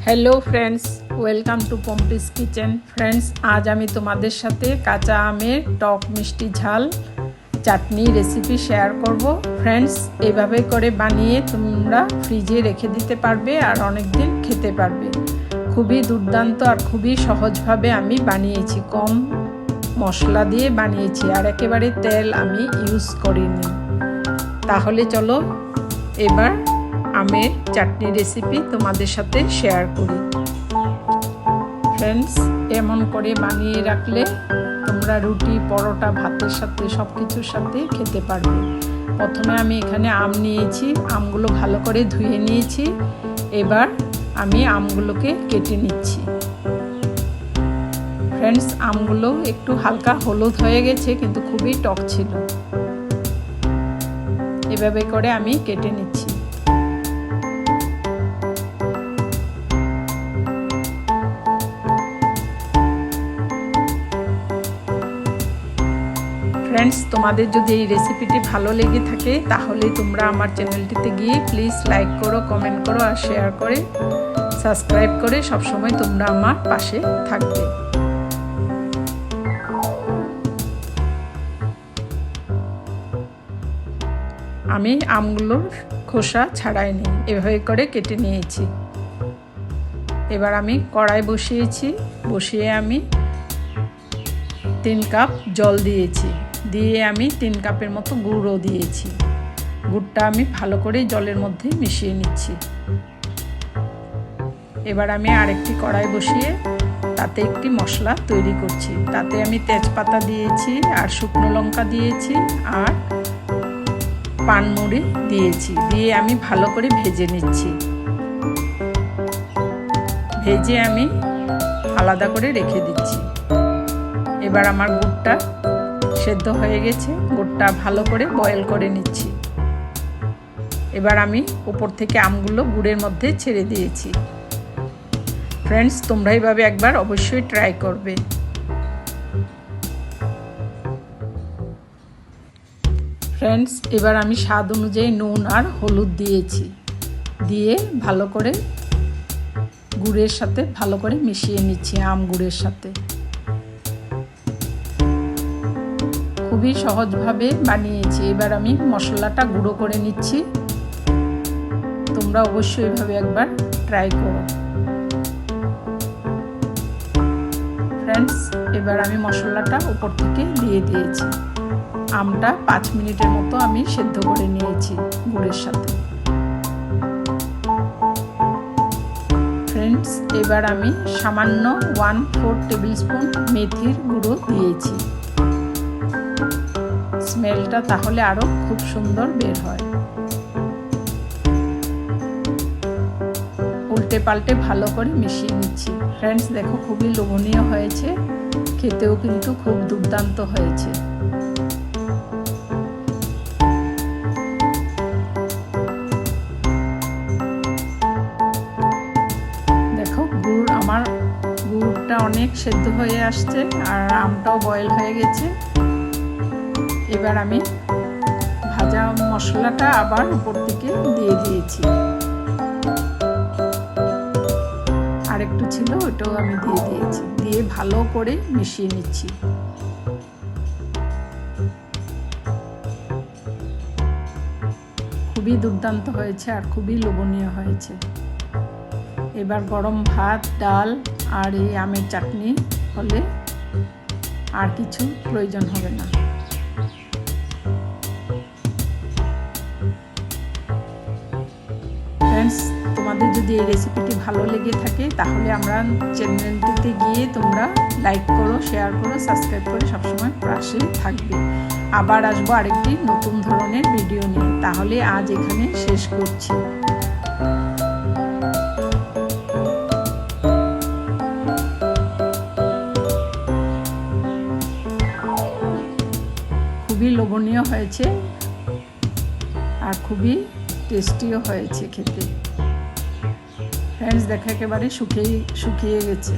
Hello friends, welcome to Pampi's kitchen. Friends, आज आमी तुम्हादेर साथे काँचा आमेर टक मिष्टि झाल चाटनी रेसिपि शेयर करब। फ्रेंड्स, एभाবে करे बानिয়ে তোমরা फ्रिजे रेखे दिते पारबे और अनेक दिन खेते पारबे। खूबই दुर्दान्त और खूबই सहजभाবে आमी बानिয়েছি। कम मशला दिए बानिয়েছি और एकेबारे तेल आमी इउज करिনি। ताहले चलो एबार आमेर चाटनी रेसिपि तुम्हादेर साथे शेयर करी। फ्रेंड्स, एमन करे बानिয়ে राखले তোমরা রুটি পরোটা ভাতের সাথে সব কিছুর সাথে খেতে পারবে। প্রথমে আমি এখানে আম নিয়েছি, আমগুলো ভালো করে ধুয়ে নিয়েছি। এবার আমি আমগুলোকে কেটে নিচ্ছি। ফ্রেন্ডস, আমগুলো একটু হালকা হলুদ হয়ে গেছে কিন্তু খুবই টক ছিল। এভাবে করে আমি কেটে নিচ্ছি। फ्रेंड्स, तुम्हारे जो रेसिपिटी भालो लेगे थाके ताहले तोमरा आमार चैनलटिते गिये प्लिज लाइक करो, कमेंट करो और शेयर करे सबस्क्राइब करे सब समय तोमरा आमार पाशे थाकबे। आमी आमगुलोर खोसा छाड़ाइनि, एभाবে करे केटे निয়েছি। এবার আমি কড়াই বসিয়েছি, বসিয়ে আমি 3 কাপ জল দিয়েছি। দিয়ে আমি 3 কাপের মতো গুড়ও দিয়েছি। গুড়টা আমি ভালো করে জলের মধ্যে মিশিয়ে নিচ্ছি। এবার আমি আরেকটি কড়াই বসিয়ে তাতে একটি মশলা তৈরি করছি। তাতে আমি তেজপাতা দিয়েছি আর শুকনো লঙ্কা দিয়েছি আর পানমুড়ি দিয়েছি। দিয়ে আমি ভালো করে ভেজে নিচ্ছি। ভেজে আমি আলাদা করে রেখে দিচ্ছি। এবার আমার গুড়টা সেদ্ধ হয়ে গেছে, গুড়টা ভালো করে বয়েল করে নিচ্ছি। এবার আমি উপর থেকে আমগুলো গুড়ের মধ্যে ছেড়ে দিয়েছি। ফ্রেন্ডস, তোমরা এইভাবে একবার অবশ্যই ট্রাই করবে। ফ্রেন্ডস, এবার আমি স্বাদ অনুযায়ী নুন আর হলুদ দিয়েছি। দিয়ে ভালো করে গুড়ের সাথে ভালো করে মিশিয়ে নিচ্ছি আম গুড়ের সাথে। খুবই সহজভাবে বানিয়েছি। এবার আমি মশলাটা গুঁড়ো করে নিচ্ছি। তোমরা অবশ্যই এভাবে একবার ট্রাই করো। ফ্রেন্ডস, এবার আমি মশলাটা উপর থেকে দিয়ে দিয়েছি। আমটা 5 মিনিটের মতো আমি সেদ্ধ করে নিয়েছি গুড়ের সাথে। ফ্রেন্ডস, এবার আমি সামান্য 1/4 টেবিল স্পুন মেথির গুঁড়ো দিয়েছি। স্মেলটা তাহলে আরো খুব সুন্দর বের হয়। উল্টে পাল্টে ভালো করে মিশিয়ে নিচ্ছি। ফ্রেন্ডস, দেখো খুবই লোভনীয় হয়েছে, খেতেও কিন্তু খুব দুর্দান্ত হয়েছে। দেখো আমার গুড়টা অনেক সেদ্ধ হয়ে আসছে আর আমটাও বয়েল হয়ে গেছে। এবার আমি ভাজা মশলাটা আবার উপর থেকে দিয়ে দিয়েছি। আর একটু ছিল, ওটাও আমি দিয়ে দিয়েছি। দিয়ে ভালো করে মিশিয়ে নিচ্ছি। খুবই দুর্দান্ত হয়েছে আর খুবই লোভনীয় হয়েছে। এবার গরম ভাত, ডাল আর এই আমের চাটনি হলে আর কিছু প্রয়োজন হবে না। ফ্রেন্ডস, তোমাদের যদি এই রেসিপিটি ভালো লেগে থাকে তাহলে আমরা চ্যানেলটিতে গিয়ে তোমরা লাইক করো, শেয়ার করো, সাবস্ক্রাইব করে সবসময় পাশে থাকবে। আবার আসবো আরেকটি নতুন ধরনের ভিডিও নিয়ে। তাহলে আজ এখানে শেষ করছি। খুবই লোভনীয় হয়েছে আর খুবই টেস্টিও হয়েছে খেতে। ফ্রেন্ডস, দেখা একেবারে শুকিয়ে গেছে।